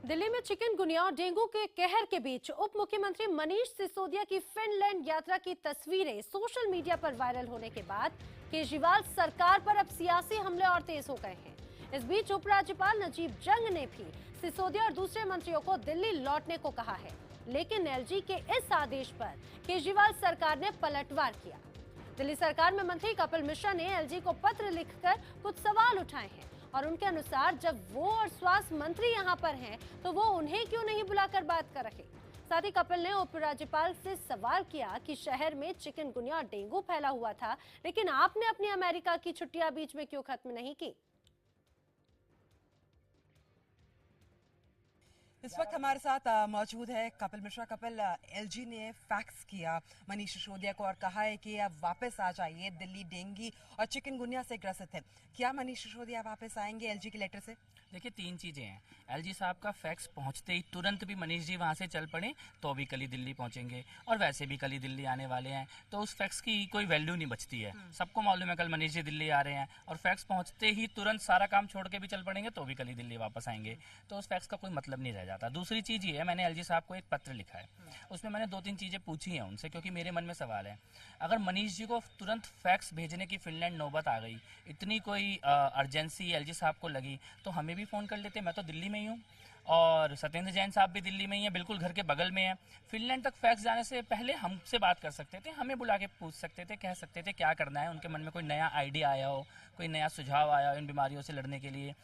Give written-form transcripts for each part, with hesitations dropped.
दिल्ली में चिकनगुनिया और डेंगू के कहर के बीच उप मुख्यमंत्री मनीष सिसोदिया की फिनलैंड यात्रा की तस्वीरें सोशल मीडिया पर वायरल होने के बाद केजरीवाल सरकार पर अब सियासी हमले और तेज हो गए हैं। इस बीच उपराज्यपाल नजीब जंग ने भी सिसोदिया और दूसरे मंत्रियों को दिल्ली लौटने को कहा है, लेकिन एलजी के इस आदेश पर केजरीवाल सरकार ने पलटवार किया। दिल्ली सरकार में मंत्री कपिल मिश्रा ने एलजी को पत्र लिखकर कुछ सवाल उठाए हैं और उनके अनुसार जब वो और स्वास्थ्य मंत्री यहाँ पर हैं तो वो उन्हें क्यों नहीं बुलाकर बात कर रहे। साथ ही कपिल ने उपराज्यपाल से सवाल किया कि शहर में चिकनगुनिया और डेंगू फैला हुआ था, लेकिन आपने अपनी अमेरिका की छुट्टियां बीच में क्यों खत्म नहीं की। इस वक्त हमारे साथ मौजूद है कपिल मिश्रा। कपिल, एलजी ने फैक्स किया मनीष सिसोदिया को और कहा है कि आप वापस आ जाइए, दिल्ली डेंगू और चिकनगुनिया से ग्रसित है। क्या मनीष सिसोदिया वापस आएंगे एलजी के लेटर से? देखिए, तीन चीज़ें हैं। एलजी साहब का फैक्स पहुंचते ही तुरंत भी मनीष जी वहां से चल पड़े तो भी कल ही दिल्ली पहुंचेंगे, और वैसे भी कल ही दिल्ली आने वाले हैं, तो उस फैक्स की कोई वैल्यू नहीं बचती है। सबको मालूम है कल मनीष जी दिल्ली आ रहे हैं, और फैक्स पहुंचते ही तुरंत सारा काम छोड़ के भी चल पड़ेंगे तो भी कल ही दिल्ली वापस आएंगे, तो उस फैक्स का कोई मतलब नहीं रह जाता। दूसरी चीज़ ये है, मैंने एलजी साहब को एक पत्र लिखा है, उसमें मैंने दो तीन चीज़ें पूछी हैं उनसे, क्योंकि मेरे मन में सवाल है। अगर मनीष जी को तुरंत फैक्स भेजने की फिनलैंड नौबत आ गई, इतनी कोई अर्जेंसी एलजी साहब को लगी, तो हमें भी फ़ोन कर लेते। मैं तो दिल्ली में ही हूँ और सत्येंद्र जैन साहब भी दिल्ली में ही है, बिल्कुल घर के बगल में है। फिनलैंड तक फैक्स जाने से पहले हमसे बात कर सकते थे, हमें बुला के पूछ सकते थे, कह सकते थे क्या करना है, उनके मन में कोई नया आइडिया आया हो, कोई नया सुझाव आया हो इन बीमारियों से लड़ने के लिए।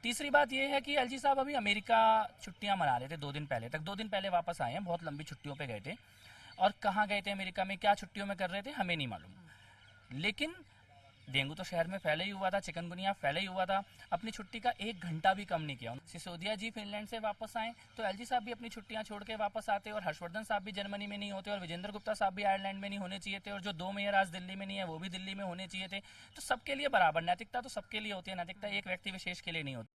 तीसरी बात यह है कि एलजी साहब अभी अमेरिका छुट्टियां मना रहे थे 2 दिन पहले तक, 2 दिन पहले वापस आए हैं, बहुत लंबी छुट्टियों पे गए थे, और कहाँ गए थे अमेरिका में, क्या छुट्टियों में कर रहे थे हमें नहीं मालूम। लेकिन डेंगू तो शहर में फैले ही हुआ था, चिकनगुनिया फैले ही हुआ था, अपनी छुट्टी का 1 घंटा भी कम नहीं किया। सिसोदिया जी फिनलैंड से वापस आए तो एलजी साहब भी अपनी छुट्टियां छोड़ के वापस आते, और हर्षवर्धन साहब भी जर्मनी में नहीं होते, और विजेंद्र गुप्ता साहब भी आयरलैंड में नहीं होने चाहिए थे, और जो 2 मेयर आज दिल्ली में नहीं है वो भी दिल्ली में होने चाहिए थे। तो सबके लिए बराबर, नैतिकता तो सबके लिए होती है, नैतिकता एक व्यक्ति विशेष के लिए नहीं होती।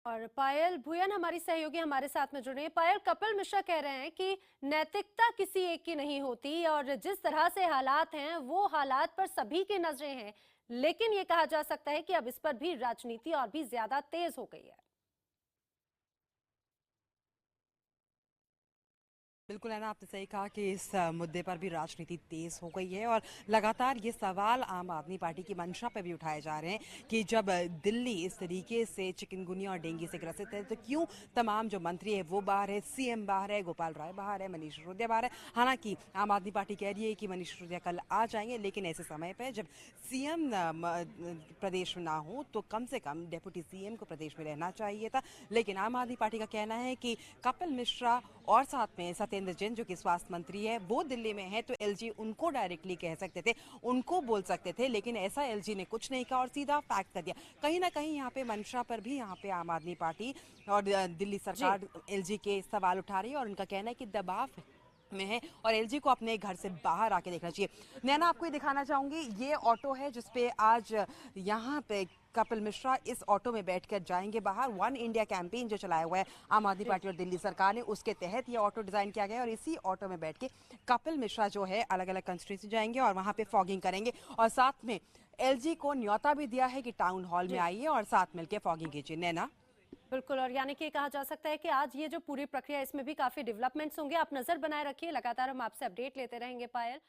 और पायल भुयन हमारी सहयोगी हमारे साथ में जुड़े हैं। पायल, कपिल मिश्रा कह रहे हैं कि नैतिकता किसी एक की नहीं होती और जिस तरह से हालात हैं वो हालात पर सभी की नजरें हैं, लेकिन ये कहा जा सकता है कि अब इस पर भी राजनीति और भी ज्यादा तेज हो गई है। बिल्कुल है ना, आपने सही कहा कि इस मुद्दे पर भी राजनीति तेज हो गई है और लगातार ये सवाल आम आदमी पार्टी की मंशा पर भी उठाए जा रहे हैं कि जब दिल्ली इस तरीके से चिकनगुनिया और डेंगू से ग्रसित है तो क्यों तमाम जो मंत्री है वो बाहर है, सीएम बाहर है, गोपाल राय बाहर है, मनीष सिसोदिया बाहर है। हालांकि आम आदमी पार्टी कह रही है कि मनीष सिसोदिया कल आ जाएंगे, लेकिन ऐसे समय पर जब सीएम प्रदेश में ना हो तो कम से कम डेप्यूटी सीएम को प्रदेश में रहना चाहिए था। लेकिन आम आदमी पार्टी का कहना है कि कपिल मिश्रा और साथ में सत्येंद्र जैन जो कि स्वास्थ्य मंत्री है वो दिल्ली में है, तो एलजी उनको डायरेक्टली कह सकते थे, उनको बोल सकते थे, लेकिन ऐसा एलजी ने कुछ नहीं कहा और सीधा फैक्ट कर दिया। कहीं ना कहीं यहाँ पे मंशा पर भी यहाँ पे आम आदमी पार्टी और दिल्ली सरकार एलजी के सवाल उठा रही है और उनका कहना है कि दबाव में है और एलजी को अपने घर से बाहर आके देखना चाहिए। नैना, आपको ये दिखाना चाहूंगी, ये ऑटो है जिसपे आज यहाँ पे कपिल मिश्रा इस ऑटो में बैठकर जाएंगे बाहर। वन इंडिया कैंपेन जो चलाया हुआ है आम आदमी पार्टी और दिल्ली सरकार ने, उसके तहत ये ऑटो डिजाइन किया गया है और इसी ऑटो में बैठ के कपिल मिश्रा जो है अलग अलग कंस्टिट्यूंसी जाएंगे और वहां पे फॉगिंग करेंगे। और साथ में एलजी को न्योता भी दिया है कि टाउन हॉल में आइए और साथ मिलकर फॉगिंग कीजिए। नैना, बिल्कुल, और यानी कि कहा जा सकता है कि आज ये जो पूरी प्रक्रिया इसमें भी काफी डेवलपमेंट्स होंगे। आप नजर बनाए रखिए, लगातार हम आपसे अपडेट लेते रहेंगे पायल।